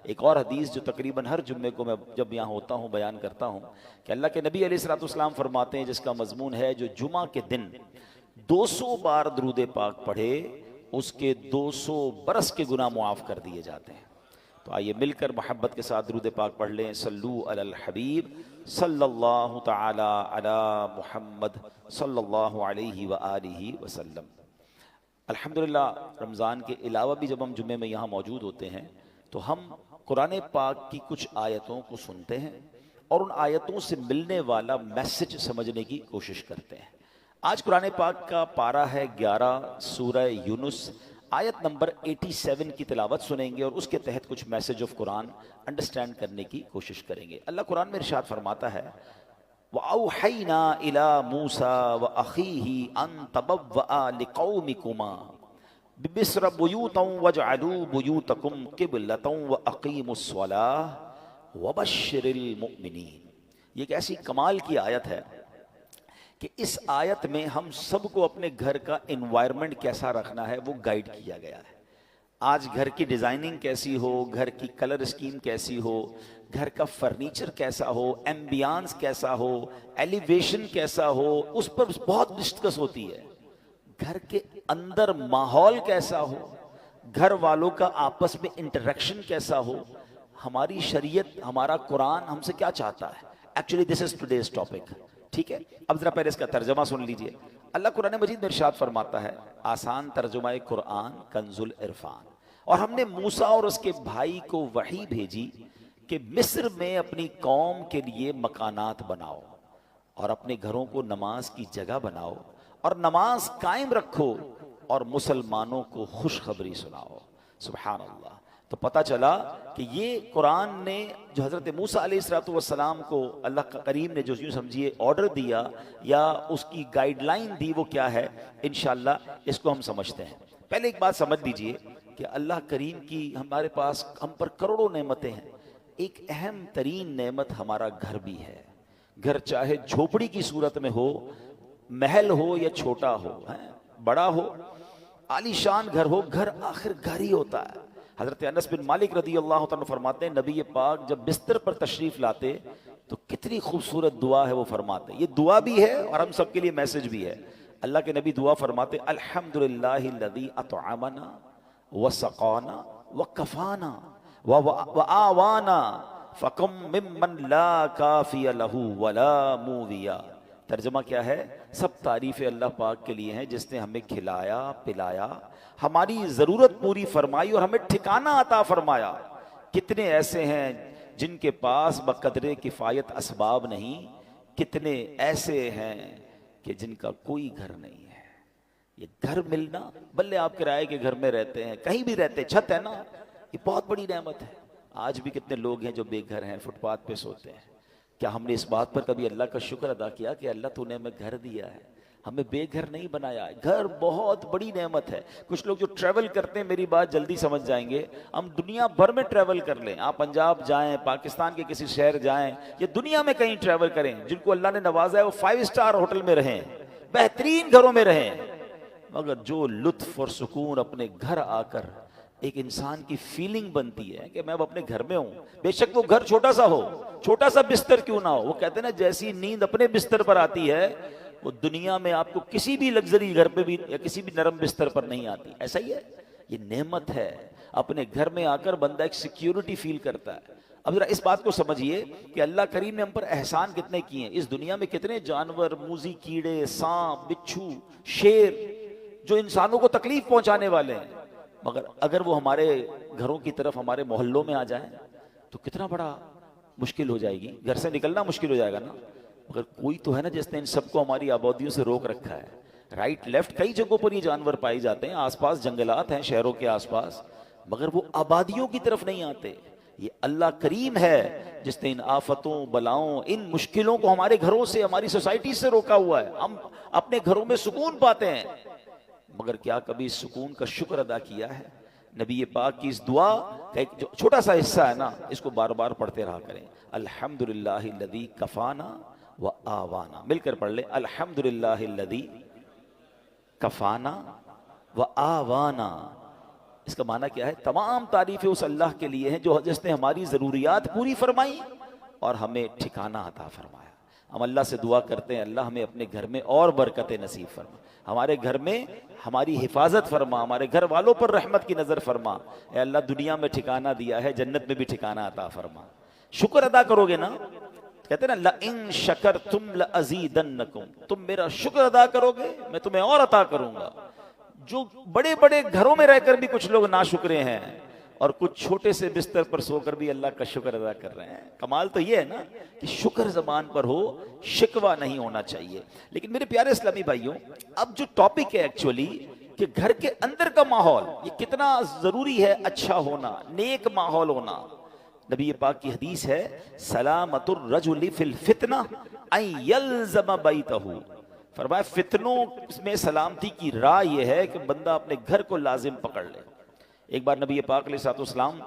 एक और हदीस जो तकरीबन हर जुम्मे को मैं जब यहाँ होता हूँ बयान करता हूँ कि अल्लाह के नबी अलैहिस्सलाम फरमाते हैं, जिसका मजमून है जो जुमा के दिन 200 बार दुरूद पाक पढ़े उसके 200 बरस के गुनाह मुआफ़ कर दिए जाते हैं। तो आइए मिलकर मोहब्बत के साथ दुरूद पाक पढ़ लें। सल्लू अलल हबीब सल्लल्लाहु तआला अला मुहम्मद सल्लल्लाहु अलैहि व आलिहि वसल्लम। अल्हम्दुलिल्लाह, रमज़ान के अलावा भी जब हम जुम्मे में यहाँ मौजूद होते हैं तो हम कुरान पाक की कुछ आयतों को सुनते हैं और उन आयतों से मिलने वाला मैसेज समझने की कोशिश करते हैं। आज कुरान पाक का पारा है 11, सूरह यूनुस, आयत नंबर 87 की तिलावत सुनेंगे और उसके तहत कुछ मैसेज ऑफ कुरान अंडरस्टैंड करने की कोशिश करेंगे। अल्लाह कुरान में इरशाद फरमाता है, वअौहैना इला मूसा व अखीही अन तबव्वअ लिकौमिकुमा बिमिस्र बुयूतन वजअलू बुयूतकुम क़िबलतन व अक़ीमुस्सलाह व बश्शिरिल मुमिनीन। ये एक ऐसी कमाल की आयत है कि इस आयत में हम सबको अपने घर का एनवायरनमेंट कैसा रखना है वो गाइड किया गया है। आज घर की डिज़ाइनिंग कैसी हो, घर की कलर स्कीम कैसी हो, घर का फर्नीचर कैसा हो, एम्बियंस कैसा हो, एलिवेशन कैसा हो, उस पर बहुत डिस्कस होती है। घर के अंदर माहौल कैसा हो, घर वालों का आपस में इंटरेक्शन कैसा हो, हमारी शरीयत, हमारा कुरान हमसे क्या चाहता है। Actually this is today's topic, ठीक है। अब जरा पहले इसका तर्जमा सुन लीजिए। अल्लाह कुरान मजीद में इरशाद फरमाता है, आसान तर्जुमा कुरान कंजुल इरफान, और हमने मूसा और उसके भाई को वही भेजी कि मिस्र में अपनी कौम के लिए मकानात बनाओ और अपने घरों को नमाज की जगह बनाओ और नमाज कायम रखो और मुसलमानों को खुशखबरी सुनाओ। सुभान अल्लाह। तो पता चला कि ये कुरान ने जो हज़रत मूसा अलैहिस्सलाम को अल्लाह करीम ने जो यूँ समझिए ऑर्डर दिया या उसकी गाइडलाइन दी, वो क्या है, इंशाअल्लाह इसको हम समझते हैं। पहले एक बात समझ लीजिए कि अल्लाह करीम की हमारे पास हम पर करोड़ों नेमतें हैं। एक अहम तरीन नेमत हमारा घर भी है। घर चाहे झोपड़ी की सूरत में हो, महल हो या छोटा हो, है बड़ा हो, आलीशान घर हो, घर आखिर घर ही होता है। हजरत अनस बिन मालिक रदी अल्लाह तआला फरमाते हैं, नबी पाक जब बिस्तर पर तशरीफ लाते तो कितनी खूबसूरत दुआ है वो फरमाते। ये दुआ भी है और हम सबके लिए मैसेज भी है। अल्लाह के नबी दुआ फरमाते, अल्हम्दुलिल्लाहिल्लज़ी अतअमना व सक़ाना व कफ़ाना व आवाना फ़कम मिम्मन ला काफ़िय लहू वला मूविया। तर्जमा क्या है, सब तारीफ़ें अल्लाह पाक के लिए हैं जिसने हमें खिलाया पिलाया, हमारी ज़रूरत पूरी फरमाई और हमें ठिकाना अता फरमाया। कितने ऐसे हैं जिनके पास बकदरे किफ़ायत असबाब नहीं, कितने ऐसे हैं कि जिनका कोई घर नहीं है। ये घर मिलना, बल्ले आप किराए के घर में रहते हैं, कहीं भी रहते, छत है ना, ये बहुत बड़ी नेमत है। आज भी कितने लोग हैं जो बेघर हैं, फुटपाथ पे सोते हैं। क्या हमने इस बात पर कभी अल्लाह का शुक्र अदा किया कि अल्लाह तूने हमें घर दिया है, हमें बेघर नहीं बनाया। घर बहुत बड़ी नेमत है। कुछ लोग जो ट्रैवल करते हैं, मेरी बात जल्दी समझ जाएंगे, हम दुनिया भर में ट्रैवल कर लें, आप पंजाब जाएं, पाकिस्तान के किसी शहर जाएं या दुनिया में कहीं ट्रैवल करें, जिनको अल्लाह ने नवाजा है वो 5 स्टार होटल में रहें, बेहतरीन घरों में रहें, मगर जो लुत्फ और सुकून अपने घर आकर एक इंसान की फीलिंग बनती है कि मैं अब अपने घर में हूं, बेशक वो घर छोटा सा हो, छोटा सा बिस्तर क्यों ना हो, वो कहते हैं ना, जैसी नींद अपने बिस्तर पर आती है वो दुनिया में आपको किसी भी लग्जरी घर पे भी या किसी भी नरम बिस्तर पर नहीं आती। ऐसा ही है, ये नेमत है। अपने घर में आकर बंदा एक सिक्योरिटी फील करता है। अब जरा इस बात को समझिए कि अल्लाह करीम ने हम पर एहसान कितने किए हैं। इस दुनिया में कितने जानवर, मूजी कीड़े, सांप, बिच्छू, शेर जो इंसानों को तकलीफ पहुंचाने वाले हैं, मगर अगर वो हमारे घरों की तरफ, हमारे मोहल्लों में आ जाए तो कितना बड़ा मुश्किल हो जाएगी, घर से निकलना मुश्किल हो जाएगा ना। मगर कोई तो है ना जिसने इन सबको हमारी आबादियों से रोक रखा है। राइट लेफ्ट कई जगहों पर ये जानवर पाए जाते हैं, आसपास जंगलात हैं शहरों के आसपास, मगर वो आबादियों की तरफ नहीं आते। ये अल्लाह करीम है जिसने इन आफतों, बलाओं, इन मुश्किलों को हमारे घरों से, हमारी सोसाइटी से रोका हुआ है। हम अपने घरों में सुकून पाते हैं, मगर क्या कभी इस सुकून का शुक्र अदा किया है। नबी पाक की इस दुआ का एक जो छोटा सा हिस्सा है ना, इसको बार बार पढ़ते रहा करें। अल्हम्दुलिल्लाहिल्लज़ी कफ़ाना व आवाना, मिलकर पढ़ ले, अल्हम्दुलिल्लाहिल्लज़ी कफ़ाना व आवाना इसका माना क्या है? तमाम तारीफें उस अल्लाह के लिए हैं जो जिसने हमारी ज़रूरियात पूरी फरमाई और हमें ठिकाना अता फरमाया। हम अल्लाह से दुआ करते हैं, अल्लाह हमें अपने घर में और बरकतें नसीब फरमा, हमारे घर में हमारी हिफाजत फरमा, हमारे घर वालों पर रहमत की नज़र फरमा। ए अल्लाह, दुनिया में ठिकाना दिया है, जन्नत में भी ठिकाना अता फरमा। शुक्र अदा करोगे ना, कहते हैं ना, ला इन शकरतुम लअज़ीदन्नकुम, तुम मेरा शुक्र अदा करोगे मैं तुम्हें और अता करूंगा। जो बड़े बड़े घरों में रहकर भी कुछ लोग नाशुक्रे हैं और कुछ छोटे से बिस्तर पर सोकर भी अल्लाह का शुक्र अदा कर रहे हैं। कमाल तो ये है ना कि शुक्र जबान पर हो, शिकवा नहीं होना चाहिए। लेकिन मेरे प्यारे इस्लामी भाइयों, अब जो टॉपिक है एक्चुअली कि घर के अंदर का माहौल ये कितना जरूरी है, अच्छा होना, नेक माहौल होना। नबी पाक की हदीस है, सलामतुर रजुली फिल फितना अन यल्ज़म बैतहू, फरमाया फितनों में सलामती की राह यह है कि बंदा अपने घर को लाजिम पकड़ ले। एक बार नबी पाक अलैहिस्सलाम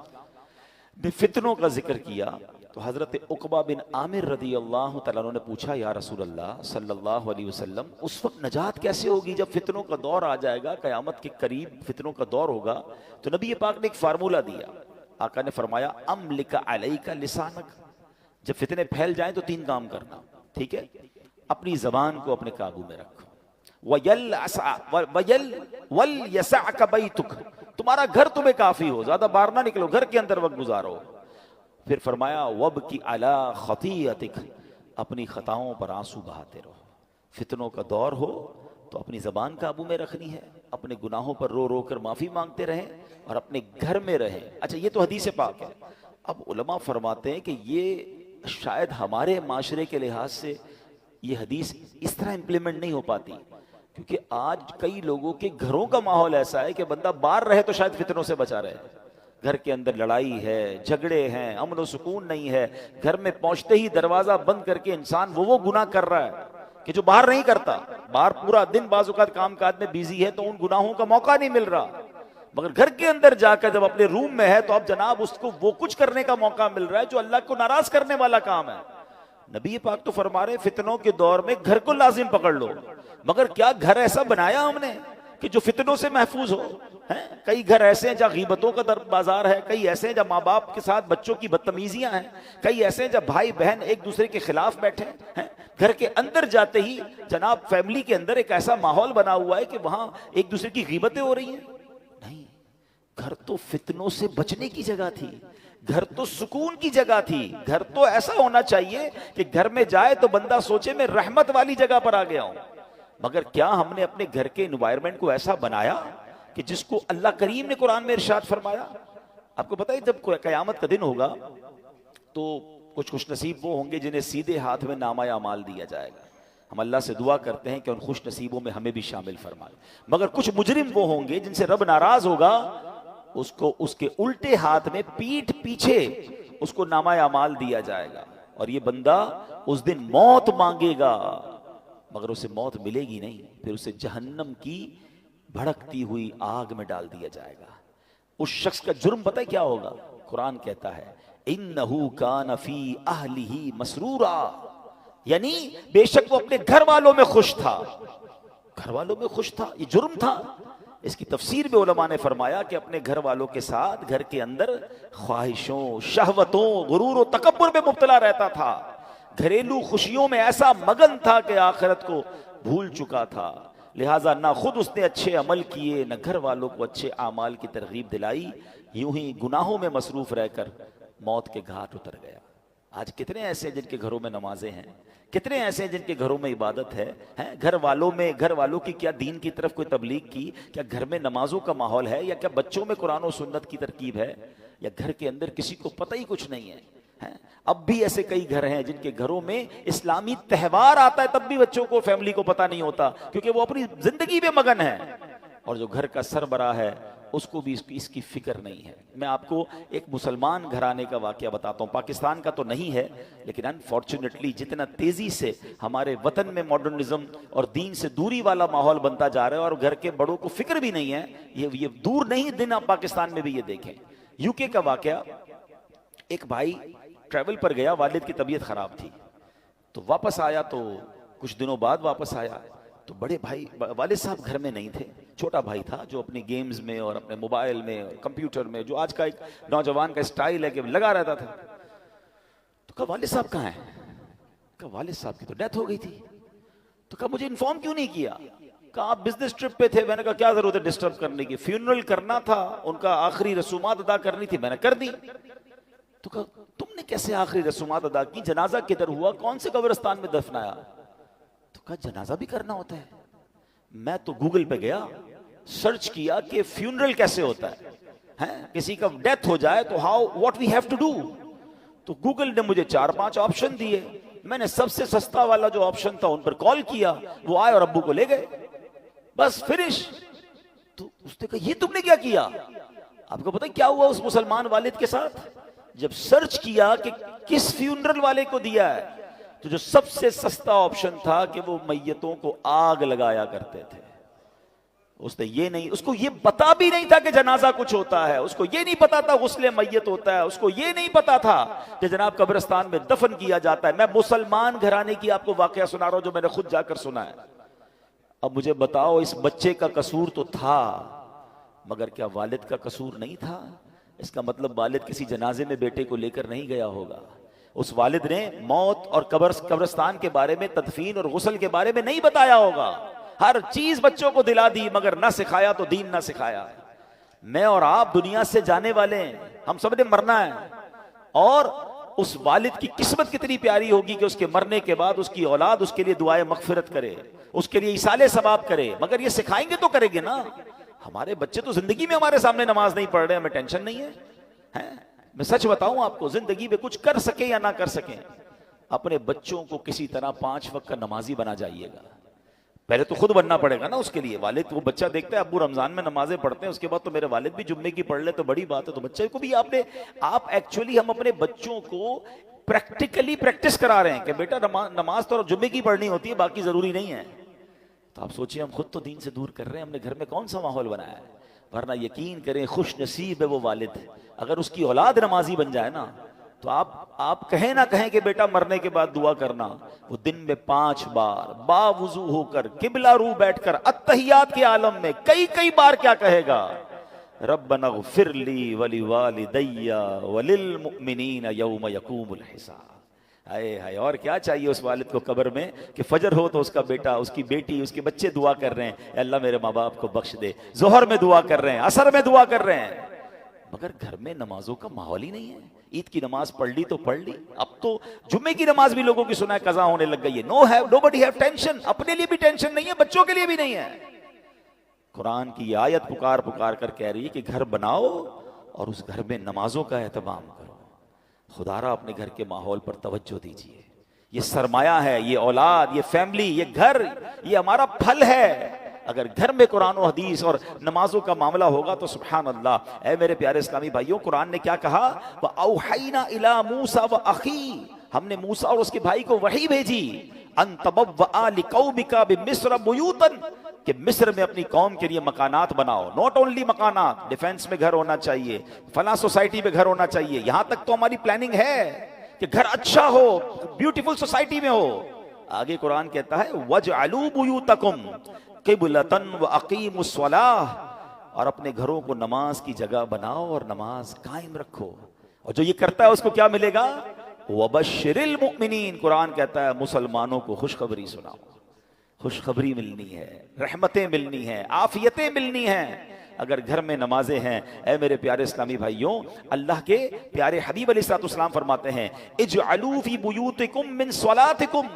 ने फितनों का जिक्र किया तो हजरत उकबा बिन आमिर रदी अल्लाह तआला अन्हु ने पूछा, या रसूल अल्लाह सल्लल्लाहु अलैहि वसल्लम, उस वक्त नजात कैसे होगी जब फितनों का दौर आ जाएगा, कयामत के करीब फितनों का दौर होगा। तो नबी पाक ने एक फार्मूला दिया। आका ने फरमाया, अमलिका अलैका लिसानक, जब फितने फैल जाएं तो 3 काम करना, ठीक है? अपनी जबान को अपने काबू में रखो, वल यसअक बैतुक, तुम्हारा घर तुम्हें काफी हो, ज्यादा बाहर ना निकलो, घर के अंदर वक्त गुजारो। फिर फरमाया, वब की अला खतीअतिक, अपनी खताओं पर आंसू बहाते रहो। फितनों का दौर हो तो अपनी जबान काबू में रखनी है, अपने गुनाहों पर रो रो कर माफी मांगते रहें और अपने घर में रहें। अच्छा, ये तो हदीस पाक है। अब उलमा फरमाते हैं कि ये शायद हमारे माशरे के लिहाज से ये हदीस इस तरह इंप्लीमेंट नहीं हो पाती, क्योंकि आज कई लोगों के घरों का माहौल ऐसा है कि बंदा बाहर रहे तो शायद फितनों से बचा रहे, घर के अंदर लड़ाई है, झगड़े हैं, अमन और सुकून नहीं है, घर में पहुंचते ही दरवाजा बंद करके इंसान वो गुनाह कर रहा है कि जो बाहर नहीं करता। बाहर पूरा दिन बाज़-औक़ात काम काज में बिजी है तो उन गुनाहों का मौका नहीं मिल रहा, मगर घर के अंदर जाकर जब अपने रूम में है तो अब जनाब उसको वो कुछ करने का मौका मिल रहा है जो अल्लाह को नाराज करने वाला काम है। नबी पाक तो फरमा रहे, फितनों के दौर में घर को लाजिम पकड़ लो। मगर क्या घर ऐसा बनाया हमने कि जो फितनों से महफूज हो? हैं, कई घर ऐसे हैं जहाँ गीबतों का बाजार है, कई ऐसे हैं जहाँ माँ बाप के साथ बच्चों की बदतमीजियां हैं, कई ऐसे हैं जहाँ भाई बहन एक दूसरे के खिलाफ बैठे हैं। घर के अंदर जाते ही जनाब फैमिली के अंदर एक ऐसा माहौल बना हुआ है कि वहां एक दूसरे की गीबतें हो रही हैं। नहीं, घर तो फितनों से बचने की जगह थी, घर तो सुकून की जगह थी। घर तो ऐसा होना चाहिए कि घर में जाए तो बंदा सोचे मैं रहमत वाली जगह पर आ गया हूं। मगर क्या हमने अपने घर के एनवायरनमेंट को ऐसा बनाया कि जिसको अल्लाह करीम ने कुरान में इरशाद फरमाया? आपको पता है जब कयामत का दिन होगा तो कुछ खुश नसीब वो होंगे जिन्हें सीधे हाथ में नामा अमाल दिया जाएगा। हम अल्लाह से दुआ करते हैं कि उन खुश नसीबों में हमें भी शामिल फरमाए। मगर कुछ मुजरिम वो होंगे जिनसे रब नाराज होगा, उसको उसके उल्टे हाथ में पीठ पीछे उसको नामा अमाल दिया जाएगा और ये बंदा उस दिन मौत मांगेगा, मगर उसे मौत मिलेगी नहीं। फिर उसे जहन्नम की भड़कती हुई आग में डाल दिया जाएगा। उस शख्स का जुर्म पता है क्या होगा? कुरान कहता है, इन्नहू कान फी अहलिही मसरूरा, यानी बेशक वो अपने घर वालों में खुश था। घर वालों में खुश था, ये जुर्म था। इसकी तफसीर में उलमा ने फरमाया कि अपने घर वालों के साथ घर के अंदर ख्वाहिशों, शहवतों, गुरूर और तकब्बुर में मुब्तला रहता था। घरेलू खुशियों में ऐसा मगन था कि आखिरत को भूल चुका था। लिहाजा ना खुद उसने अच्छे अमल किए, न घर वालों को अच्छे आमाल की तरगीब दिलाई, यूं ही गुनाहों में मसरूफ रहकर मौत के घाट उतर गया। आज कितने ऐसे हैं जिनके घरों में नमाजें हैं, कितने ऐसे हैं जिनके घरों में इबादत है? घर वालों की क्या दीन की तरफ कोई तबलीग की? क्या घर में नमाजों का माहौल है? या क्या बच्चों में कुरान और सुन्नत की तरकीब है? या घर के अंदर किसी को पता ही कुछ नहीं है? अब भी ऐसे कई घर हैं जिनके घरों में इस्लामी त्यौहार आता है तब भी बच्चों को, फैमिली को पता नहीं होता, क्योंकि वो अपनी जिंदगी में मगन है। और जो घर का सरबराह है उसको भी इसकी फिक्र नहीं है। मैं आपको एक मुसलमान घराने का वाकया बताता हूँ, पाकिस्तान का तो नहीं है, लेकिन अनफॉर्चुनेटली जितना तेजी से हमारे वतन में मॉडर्निज्म और दीन से दूरी वाला माहौल बनता जा रहा है और घर के बड़ों को फिक्र भी नहीं है, ये दूर नहीं दिन आप पाकिस्तान में भी ये देखें। यूके का वाकया, एक भाई ट्रैवल पर गया, वालिद की तबीयत खराब थी तो वापस आया, तो कुछ दिनों बाद वापस आया तो बड़े भाई वालिद साहब घर में नहीं थे, छोटा भाई था जो अपनी गेम्स में और अपने मोबाइल में और कंप्यूटर में, जो आज का एक नौजवान का स्टाइल है कि लगा रहता था। तो कहा वालिद साहब कहाँ हैं? कहा वालिद साहब की तो डेथ हो गई थी। तो कहा मुझे इन्फॉर्म क्यों नहीं किया? कहा आप बिजनेस ट्रिप पे थे। मैंने कहा क्या जरूरत है डिस्टर्ब करने की, फ्यूनरल करना था, उनका आखिरी रसूमात अदा करनी थी, मैंने कर दी। तो कहा तुमने कैसे आखिरी रसूमात अदा की? जनाजा किधर हुआ? कौन से कब्रिस्तान में दफनाया? तो कहा जनाजा भी करना होता है। मैं तो गूगल पे गया, सर्च किया कि फ्यूनरल कैसे होता है, किसी का डेथ हो जाए तो how what we have to do. तो गूगल ने मुझे 4-5 ऑप्शन दिए, मैंने सबसे सस्ता वाला जो ऑप्शन था उन पर कॉल किया, वो आए और अब्बू को ले गए, बस फिनिश। तो उसने कहा ये तुमने क्या किया? आपको पता है क्या हुआ उस मुसलमान वालिद के साथ? जब सर्च किया कि किस फ्यूनरल वाले को दिया है, तो जो सबसे सस्ता ऑप्शन था कि वो मैयतों को आग लगाया करते थे। उसने ये नहीं, उसको ये पता भी नहीं था कि जनाजा कुछ होता है, उसको ये नहीं पता था गुस्ले मैयत होता है, उसको ये नहीं पता था कि जनाब कब्रिस्तान में दफन किया जाता है। मैं मुसलमान घराने की आपको वाकया सुना रहा हूं जो मैंने खुद जाकर सुना है। अब मुझे बताओ, इस बच्चे का कसूर तो था, मगर क्या वालिद का कसूर नहीं था? इसका मतलब वालिद किसी जनाजे में बेटे को लेकर नहीं गया होगा। उस वालिद ने मौत और कब्रिस्तान के बारे में, तदफीन और गुस्ल के बारे में नहीं बताया होगा। हर चीज बच्चों को दिला दी, मगर ना सिखाया तो दीन ना सिखाया। मैं और आप दुनिया से जाने वाले हैं, हम सब ने मरना है, और उस वालिद की किस्मत कितनी प्यारी होगी कि उसके मरने के बाद उसकी औलाद उसके लिए दुआए मगफिरत करे, उसके लिए इसाले सवाब करे। मगर ये सिखाएंगे तो करेंगे ना। हमारे बच्चे तो जिंदगी में हमारे सामने नमाज नहीं पढ़ रहे, हमें टेंशन नहीं है, मैं सच बताऊं आपको, जिंदगी में कुछ कर सके या ना कर सके, अपने बच्चों को किसी तरह 5 वक्त का नमाजी बना जाइएगा। पहले तो खुद बनना पड़ेगा ना उसके लिए। वालिद वो बच्चा देखता है अब्बू रमजान में नमाजें पढ़ते हैं, उसके बाद तो मेरे वालिद भी जुम्मे की पढ़ ले तो बड़ी बात है। तो बच्चे को भी आप एक्चुअली हम अपने बच्चों को प्रैक्टिकली प्रैक्टिस करा रहे हैं कि बेटा नमाज तो जुम्मे की पढ़नी होती है, बाकी जरूरी नहीं है। तो आप सोचिए, हम खुद तो दीन से दूर कर रहे हैं, हमने घर में कौन सा माहौल बनाया है। वरना यकीन करें, खुश नसीब है वो वालिद, अगर उसकी औलाद नमाजी बन जाए ना, तो आप कहें ना कहें कि बेटा मरने के बाद दुआ करना, वो दिन में 5 बार बावुजू होकर किबला रू बैठकर अत्तहियात के आलम में कई बार क्या कहेगा? रब्बना ग़फ़िरली वली वालिदैया वलिल मुमिनीना यौम यक़ूमुल हिसाब। हाय हाय, और क्या चाहिए उस वालिद को कब्र में कि फजर हो तो उसका बेटा, उसकी बेटी, उसके बच्चे दुआ कर रहे हैं, अल्लाह मेरे माँ बाप को बख्श दे। जोहर में दुआ कर रहे हैं, असर में दुआ कर रहे हैं, मगर घर में नमाजों का माहौल ही नहीं है। ईद की नमाज पढ़ ली तो पढ़ ली, अब तो जुम्मे की नमाज भी लोगों की सुना है कज़ा होने लग गई है। नोबडी हैव टेंशन, अपने लिए भी टेंशन नहीं है, बच्चों के लिए भी नहीं है। कुरान की आयत पुकार कर कह रही है कि घर बनाओ और उस घर में नमाजों का एहतमाम करो। खुदारा अपने घर के माहौल पर तवज्जो दीजिए। ये सरमाया है, ये औलाद, ये फैमिली, ये घर, ये हमारा फल है। अगर घर में कुरान और हदीस और नमाजों का मामला होगा तो सुभान अल्लाह। ऐ मेरे प्यारे इस्लामी भाइयों, कुरान ने क्या कहा? व औहैना इला मूसा व अखी, हमने मूसा और उसके भाई को वही भेजी, अन तबव्वआ लिकौमिका बिमिस्र बुयूतन, कि मिस्र में अपनी कौम के लिए मकानात बनाओ। नॉट ओनली मकानात, डिफेंस में घर होना चाहिए, फला सोसाइटी में घर होना चाहिए, यहां तक तो हमारी प्लानिंग है कि घर अच्छा हो, ब्यूटीफुल सोसाइटी में हो। आगे कुरान कहता है वजअलू बुयूतकुम क़िबलतन व अक़ीमुस्सलाह, और अपने घरों को नमाज की जगह बनाओ और नमाज कायम रखो। और जो ये करता है उसको क्या मिलेगा? वबश्शिरिल मुमिनीन, कुरान कहता है मुसलमानों को खुशखबरी सुनाओ। खुशखबरी मिलनी है, रहमतें मिलनी है, आफियतें मिलनी हैं अगर घर में नमाजें हैं। ऐ मेरे प्यारे इस्लामी भाइयों, अल्लाह के प्यारे हबीब अलैहिस्सलाम फरमाते हैं इजअलू फी बुयूतिकुम मिन सलातिकुम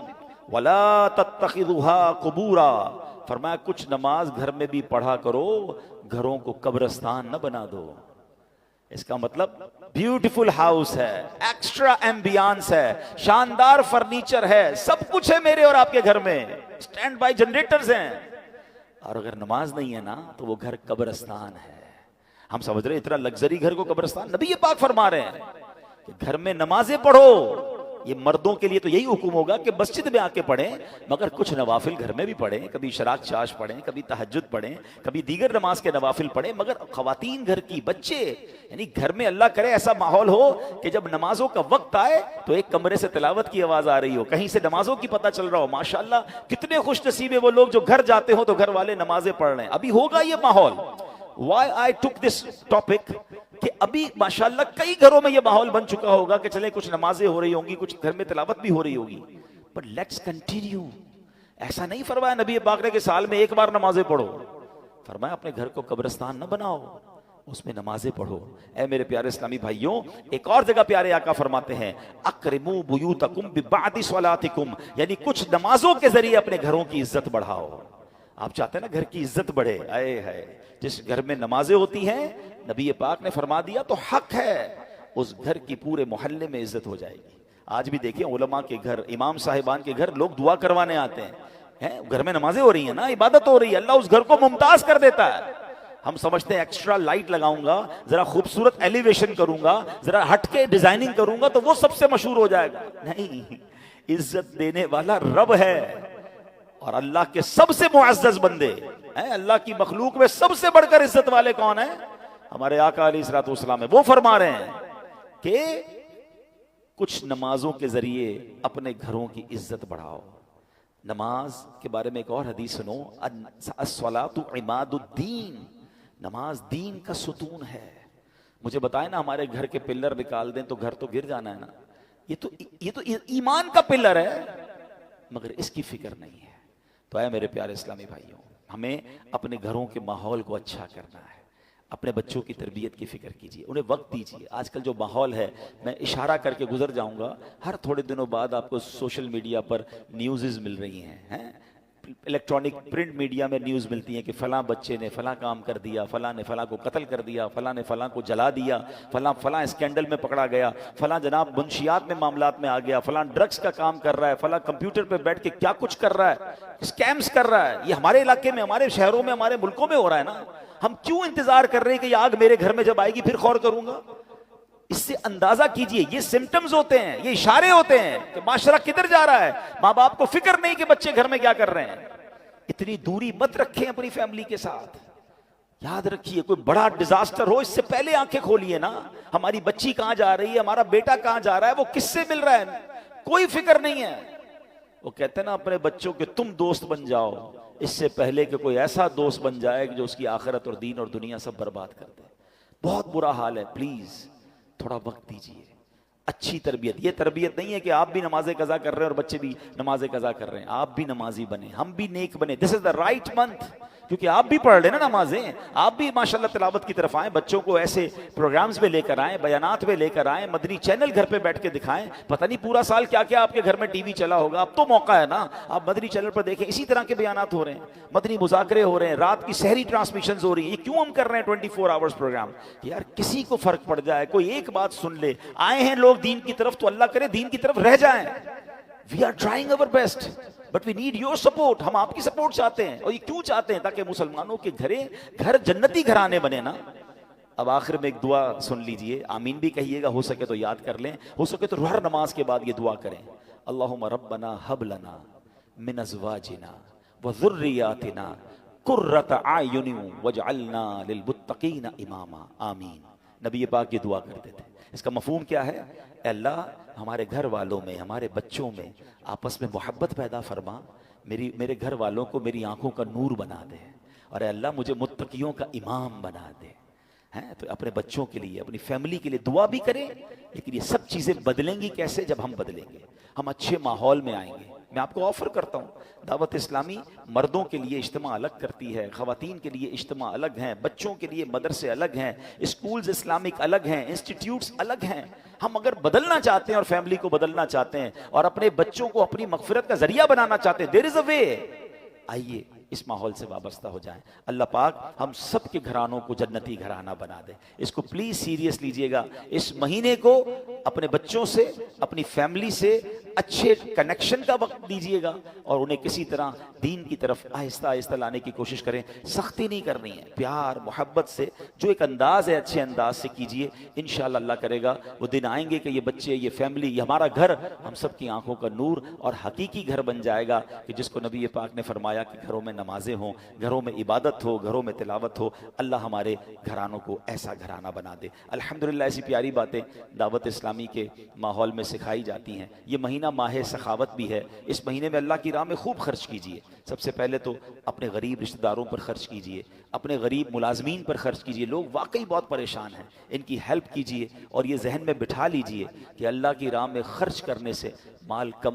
वला तत्तखिदुहा कुबूरा। फरमाया कुछ नमाज घर में भी पढ़ा करो, घरों को कब्रिस्तान न बना दो। इसका मतलब ब्यूटीफुल हाउस है, एक्स्ट्रा एम्बियंस है, शानदार फर्नीचर है, सब कुछ है मेरे और आपके घर में, स्टैंड बाय जनरेटर्स हैं, और अगर नमाज नहीं है ना तो वो घर कब्रिस्तान है। हम समझ रहे इतना लग्जरी घर को कब्रिस्तान? नबी ये पाक फरमा रहे हैं कि घर में नमाजें पढ़ो, ये मर्दों के लिए तो यही हुक्म होगा कि मस्जिद में आके पढ़ें, मगर कुछ नवाफिल घर में भी पढ़ें, कभी शराक चाश पढ़ें, कभी तहज्जुद पढ़ें, कभी दीगर नमाज के नवाफिल पढ़ें, मगर खवातीन घर की, बच्चे, यानी घर में अल्लाह करे ऐसा माहौल हो कि जब नमाजों का वक्त आए तो एक कमरे से तिलावत की आवाज आ रही हो, कहीं से नमाजों की पता चल रहा हो। माशाल्लाह कितने खुश नसीब है वो लोग जो घर जाते हो तो घर वाले नमाजें पढ़ रहे हैं। अभी होगा ये माहौल। Why I took this topic कि अभी माशाल्लाह कई घरों में ये माहौल बन चुका होगा कि चले कुछ नमाजें हो रही होंगी, कुछ घर में तिलावत भी हो रही होगी, बट लेट्स कंटिन्यू। ऐसा नहीं फरमाया नबी पाक ने कि साल में एक बार नमाजें पढ़ो, फरमाया अपने घर को कब्रिस्तान न बनाओ, उसमें नमाजें पढ़ो। ऐ मेरे प्यारे इस्लामी भाइयों, एक और जगह प्यारे आका फरमाते हैं अकरिमू बुयूतकुम बिबादी स्वलातिकुम, यानी कुछ नमाजों के जरिए अपने घरों की इज्जत बढ़ाओ। आप चाहते हैं ना घर की इज्जत बढ़े, आए है जिस घर में नमाजें होती हैं, नबी पाक ने फरमा दिया तो हक है उस घर की पूरे मोहल्ले में इज्जत हो जाएगी। आज भी देखिए उलमा के घर, इमाम साहिबान के घर लोग दुआ करवाने आते हैं, घर में नमाजें हो रही हैं ना, इबादत हो रही है, अल्लाह उस घर को मुमताज कर देता है। हम समझते हैं एक्स्ट्रा लाइट लगाऊंगा, जरा खूबसूरत एलिवेशन करूंगा, जरा हटके डिजाइनिंग करूंगा तो वो सबसे मशहूर हो जाएगा। नहीं, इज्जत देने वाला रब है और अल्लाह के सबसे मुअज़्ज़ज़ बंदे हैं। अल्लाह की मखलूक में सबसे बढ़कर इज्जत वाले कौन है? हमारे आका अलैहिस्सलाम है। वो फरमा रहे हैं कि कुछ नमाजों के जरिए अपने घरों की इज्जत बढ़ाओ। नमाज के बारे में एक और हदीस सुनो, अस्सलातु इमादुद्दीन, नमाज दीन का सुतून है। मुझे बताए ना, हमारे घर के पिल्लर निकाल दें तो घर तो गिर जाना है ना। ये तो ईमान का पिल्लर है, मगर इसकी फिक्र नहीं है। तो है मेरे प्यारे इस्लामी भाइयों, हमें अपने घरों के माहौल को अच्छा करना है। अपने बच्चों की तरबियत की फिक्र कीजिए, उन्हें वक्त दीजिए। आजकल जो माहौल है, मैं इशारा करके गुजर जाऊंगा, हर थोड़े दिनों बाद आपको सोशल मीडिया पर न्यूज़ मिल रही हैं, इलेक्ट्रॉनिक प्रिंट मीडिया में न्यूज़ मिलती है कि फलां बच्चे ने फलां काम कर दिया, फलां ने फलां को कत्ल कर दिया, फलां ने फलां को जला दिया, फलां स्कैंडल में पकड़ा गया, फलां जनाब मुंशियात में मामलात में आ गया, फलां ड्रग्स का काम कर रहा है, फलां कंप्यूटर पे बैठ के क्या कुछ कर रहा है, स्कैम्स कर रहा है। ये हमारे इलाके में, हमारे शहरों में, हमारे मुल्कों में हो रहा है ना। हम क्यों इंतजार कर रहे हैं कि ये आग मेरे घर में जब आएगी फिर गौर करूंगा? इससे अंदाजा कीजिए, ये सिम्टम्स होते हैं, ये इशारे होते हैं कि माशरा किधर जा रहा है। माँ बाप को फिक्र नहीं कि बच्चे घर में क्या कर रहे हैं। इतनी दूरी मत रखें अपनी फैमिली के साथ। याद रखिए, कोई बड़ा डिजास्टर हो इससे पहले आंखें खोलिए ना। हमारी बच्ची कहां जा रही है, हमारा बेटा कहां जा रहा है, वो किससे मिल रहा है, कोई फिक्र नहीं है। वो कहते हैं ना अपने बच्चों के तुम दोस्त बन जाओ, इससे पहले कि कोई ऐसा दोस्त बन जाए जो उसकी आखिरत और दीन और दुनिया सब बर्बाद कर दे। बहुत बुरा हाल है। प्लीज थोड़ा वक्त दीजिए। अच्छी तरबियत, ये तरबियत नहीं है कि आप भी नमाज़े कज़ा कर रहे हैं और बच्चे भी नमाज़े कज़ा कर रहे हैं। आप भी नमाजी बने, हम भी नेक बने। This is the right month, क्योंकि आप भी पढ़ रहे हैं ना नमाजें, आप भी माशाल्लाह तिलावत की तरफ आए, बच्चों को ऐसे प्रोग्राम्स में लेकर आए, बयानात में लेकर आए, मदनी चैनल घर पे बैठ के दिखाएं। पता नहीं पूरा साल क्या क्या आपके घर में टीवी चला होगा, अब तो मौका है ना, आप मदनी चैनल पर देखें, इसी तरह के बयानात हो रहे हैं, मदनी मुज़ाकरे हो रहे हैं, रात की सहरी ट्रांसमिशन हो रही है। ये क्यों हम कर रहे हैं 24 आवर्स प्रोग्राम? यार किसी को फर्क पड़ जाए, कोई एक बात सुन ले। आए हैं लोग दीन की तरफ, तो अल्लाह करे दीन की तरफ रह जाएं। We are trying our best, but we need your support. हम आपकी सपोर्ट चाहते हैं। और ये क्यों चाहते हैं? ताकि मुसलमानों के घर जन्नती घराने बने ना। अब आखिर में एक दुआ सुन लीजिए, आमीन भी कहिएगा, हो सके तो याद कर लें, हो सके तो हर नमाज के बाद ये दुआ करें। अल्लाहुम्मा रब्बना हब लना मिन अज़वाजिना व ज़ुर्रियातिना कुर्रता आयुनि वजअलना लिलमुत्तकीना इमामा। आमीन। नबी पाक ये दुआ करते थे। इसका मफहूम क्या है? अल्लाह हमारे घर वालों में, हमारे बच्चों में आपस में मोहब्बत पैदा फरमा, मेरे घर वालों को मेरी आंखों का नूर बना दे, और अल्लाह मुझे मुत्तकियों का इमाम बना दे। हैं तो अपने बच्चों के लिए, अपनी फैमिली के लिए दुआ भी करें। लेकिन ये सब चीज़ें बदलेंगी कैसे? जब हम बदलेंगे, हम अच्छे माहौल में आएंगे। मैं आपको ऑफर करता हूँ, दावत इस्लामी मर्दों के लिए इज्तिमा अलग करती है, ख़वातीन के लिए इज्तिमा अलग हैं, बच्चों के लिए मदरसे अलग हैं, स्कूल्स इस्लामिक अलग हैं, इंस्टीट्यूट्स अलग हैं। हम अगर बदलना चाहते हैं और फैमिली को बदलना चाहते हैं और अपने बच्चों को अपनी मगफिरत का जरिया बनाना चाहते हैं, देयर इज अ वे। आइए इस माहौल से वाबस्ता हो जाएं। अल्लाह पाक हम सब के घरानों को जन्नती घराना बना दे। इसको प्लीज सीरियस लीजिएगा। इस महीने को अपने बच्चों से, अपनी फैमिली से अच्छे कनेक्शन का वक्त दीजिएगा और उन्हें किसी तरह दीन की तरफ आहिस्ता आहिस्ता लाने की कोशिश करें। सख्ती नहीं करनी है, प्यार मोहब्बत से जो एक अंदाज है अच्छे अंदाज से कीजिए। इंशाअल्लाह अल्लाह करेगा वो दिन आएंगे कि ये बच्चे, ये फैमिली, ये हमारा घर हम सब की आंखों का नूर और हकीकी घर बन जाएगा कि जिसको नबी पाक ने फरमाया कि घरों में नमाजें हों, घरों में इबादत हो, घरों में तिलावत हो। अल्लाह हमारे घरानों को ऐसा घराना बना दे। अल्हम्दुलिल्लाह ऐसी प्यारी बातें दावत इस्लामी के माहौल में सिखाई जाती हैं। ये महीना माह सखावत भी है। इस महीने में अल्लाह की राह में खूब खर्च कीजिए। सबसे पहले तो अपने गरीब रिश्तेदारों पर खर्च कीजिए, अपने गरीब मुलाजमीन पर खर्च कीजिए। लोग वाकई बहुत परेशान हैं, इनकी हेल्प कीजिए और ये जहन में बिठा लीजिए कि अल्लाह की राह में खर्च करने से माल कम